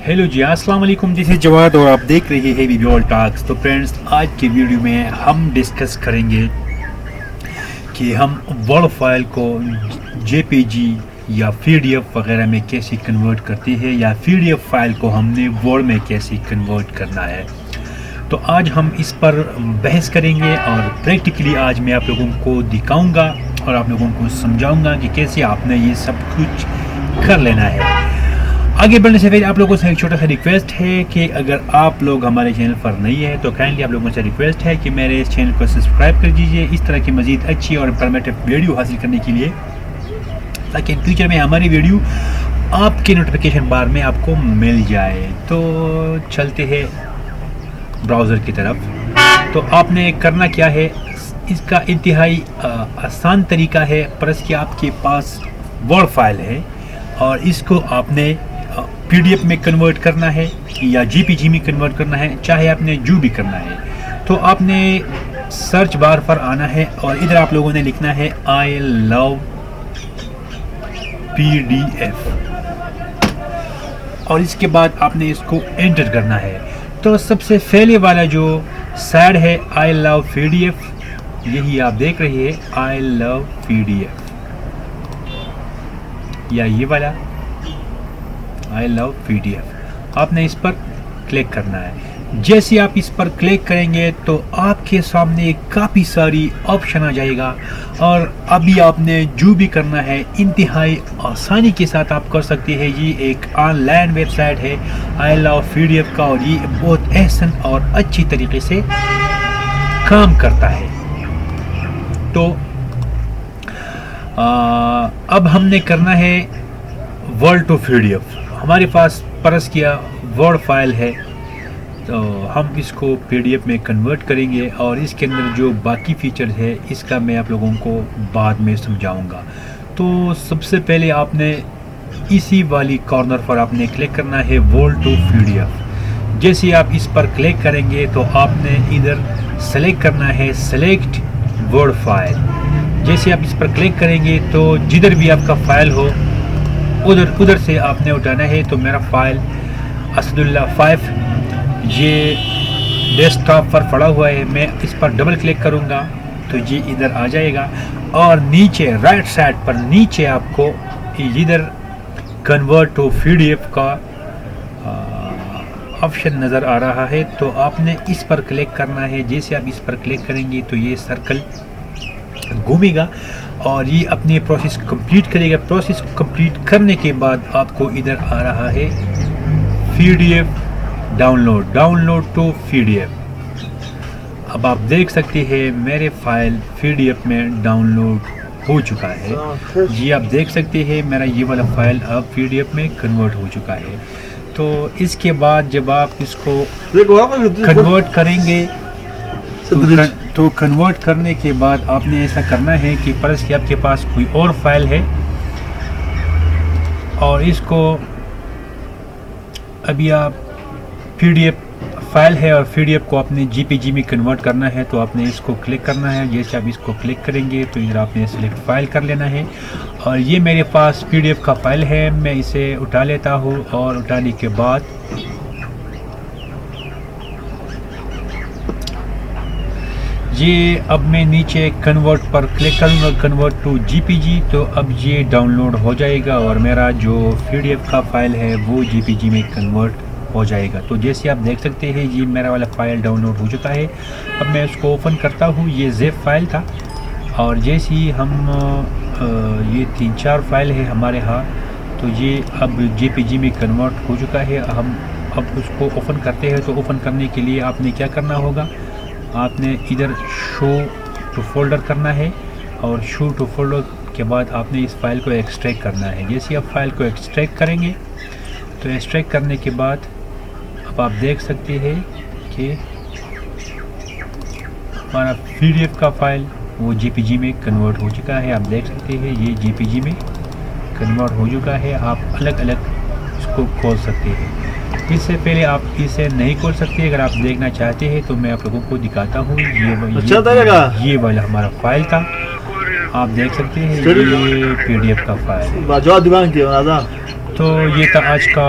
Hello जी, अस्सलाम वालेकुम। This is Jawad और आप देख रहे हैं वीडियो टॉक्स। तो फ्रेंड्स, आज की वीडियो में हम डिस्कस करेंगे कि हम वर्ड फाइल को जेपीजी या पीडीएफ वगैरह में कैसे कन्वर्ट करते हैं, या पीडीएफ फाइल को हमने वर्ड में कैसे कन्वर्ट करना है। तो आज हम इस पर बहस करेंगे और प्रैक्टिकली आज मैं आप लोगों को दिखाऊंगा और आप लोगों को समझाऊंगा कि कैसे आपने ये सब कुछ कर लेना है। आगे बढ़ने से पहले आप लोगों से एक छोटा सा रिक्वेस्ट है कि अगर आप लोग हमारे चैनल पर नहीं है तो काइंडली आप लोगों से रिक्वेस्ट है कि मेरे इस चैनल को सब्सक्राइब कर दीजिए इस तरह की मज़ीद अच्छी और इंफॉर्मेटिव वीडियो हासिल करने के लिए, ताकि इन फ्यूचर में हमारी वीडियो आपके नोटिफिकेशन बार में आपको मिल जाए। तो चलते हैं ब्राउज़र की तरफ। तो आपने करना क्या है, इसका इंतहाई आसान तरीका है। परस कि आपके पास वर्ड फाइल है और इसको आपने पीडीएफ में कन्वर्ट करना है या जेपीजी में कन्वर्ट करना है, चाहे आपने जो भी करना है। तो आपने सर्च बार पर आना है और इधर आप लोगों ने लिखना है आई लव पीडीएफ, और इसके बाद आपने इसको एंटर करना है। तो सबसे पहले वाला जो साइड है आई लव पीडीएफ, यही आप देख रहे हैं आई लव पीडीएफ, या ये वाला आई लव पीडीएफ, आपने इस पर क्लिक करना है। जैसे आप इस पर क्लिक करेंगे तो आपके सामने काफ़ी सारी ऑप्शन आ जाएगा और अभी आपने जो भी करना है इंतहाई आसानी के साथ आप कर सकते हैं। ये एक ऑनलाइन वेबसाइट है आई लव पीडीएफ का और ये बहुत आसान और अच्छी तरीके से काम करता है। तो अब हमने करना है वर्ड टू पीडीएफ। हमारे पास परस किया वर्ड फाइल है, तो हम इसको पीडीएफ में कन्वर्ट करेंगे और इसके अंदर जो बाकी फीचर है इसका मैं आप लोगों को बाद में समझाऊंगा। तो सबसे पहले आपने इसी वाली कॉर्नर पर आपने क्लिक करना है वर्ड टू पीडीएफ। जैसे आप इस पर क्लिक करेंगे तो आपने इधर सेलेक्ट करना है सेलेक्ट वर्ड फाइल। जैसे आप इस पर क्लिक करेंगे तो जिधर भी आपका फाइल हो उधर से आपने उठाना है। तो मेरा फाइल असदुल्ला 5 ये डेस्कटॉप पर पड़ा हुआ है, मैं इस पर डबल क्लिक करूँगा तो ये इधर आ जाएगा और नीचे राइट साइड पर नीचे आपको इधर कन्वर्ट टू पीडीएफ का ऑप्शन नज़र आ रहा है। तो आपने इस पर क्लिक करना है। जैसे आप इस पर क्लिक करेंगे तो ये सर्कल घूमेगा और ये अपनी प्रोसेस कंप्लीट करेगा। प्रोसेस कंप्लीट करने के बाद आपको इधर आ रहा है पीडीएफ डाउनलोड टू पीडीएफ। अब आप देख सकते हैं मेरे फाइल पीडीएफ में डाउनलोड हो चुका है। ये आप देख सकते हैं मेरा ये वाला फाइल अब पीडीएफ में कन्वर्ट हो चुका है। तो इसके बाद जब आप इसको कन्वर्ट करेंगे तो कन्वर्ट करने के बाद आपने ऐसा करना है कि परस कि आपके पास कोई और फाइल है और इसको अभी आप पीडीएफ फाइल है और पीडीएफ को आपने जेपीजी में कन्वर्ट करना है। तो आपने इसको क्लिक करना है। जैसे आप इसको क्लिक करेंगे तो इधर आपने सेलेक्ट फाइल कर लेना है और ये मेरे पास पीडीएफ का फाइल है, मैं इसे उठा लेता हूँ और उठाने के बाद ये अब मैं नीचे कन्वर्ट पर क्लिक करूँगा, कन्वर्ट टू जेपीजी। तो अब ये डाउनलोड हो जाएगा और मेरा जो पीडीएफ का फाइल है वो जेपीजी में कन्वर्ट हो जाएगा। तो जैसे आप देख सकते हैं ये मेरा वाला फाइल डाउनलोड हो चुका है। अब मैं उसको ओपन करता हूँ। ये ज़िप फाइल था और जैसे ही हम ये 3-4 फाइल है हमारे यहाँ, तो ये अब जेपीजी में कन्वर्ट हो चुका है। हम अब उसको ओपन करते हैं। तो ओपन करने के लिए आपने क्या करना होगा, आपने इधर शो टू फोल्डर करना है और शो टू फोल्डर के बाद आपने इस फाइल को एक्सट्रैक्ट करना है। जैसे आप फाइल को एक्सट्रैक्ट करेंगे तो एक्सट्रैक्ट करने के बाद अब आप देख सकते हैं कि हमारा पीडीएफ का फाइल वो जेपीजी में कन्वर्ट हो चुका है। आप देख सकते हैं ये जेपीजी में कन्वर्ट हो चुका है। आप अलग अलग इसको खोल सकते हैं। इससे पहले आप इसे नहीं खोल सकते। अगर आप देखना चाहते हैं तो मैं आप लोगों को दिखाता हूँ। ये वाला हमारा फाइल था, आप देख सकते हैं ये पीडीएफ का फाइल। तो ये था आज का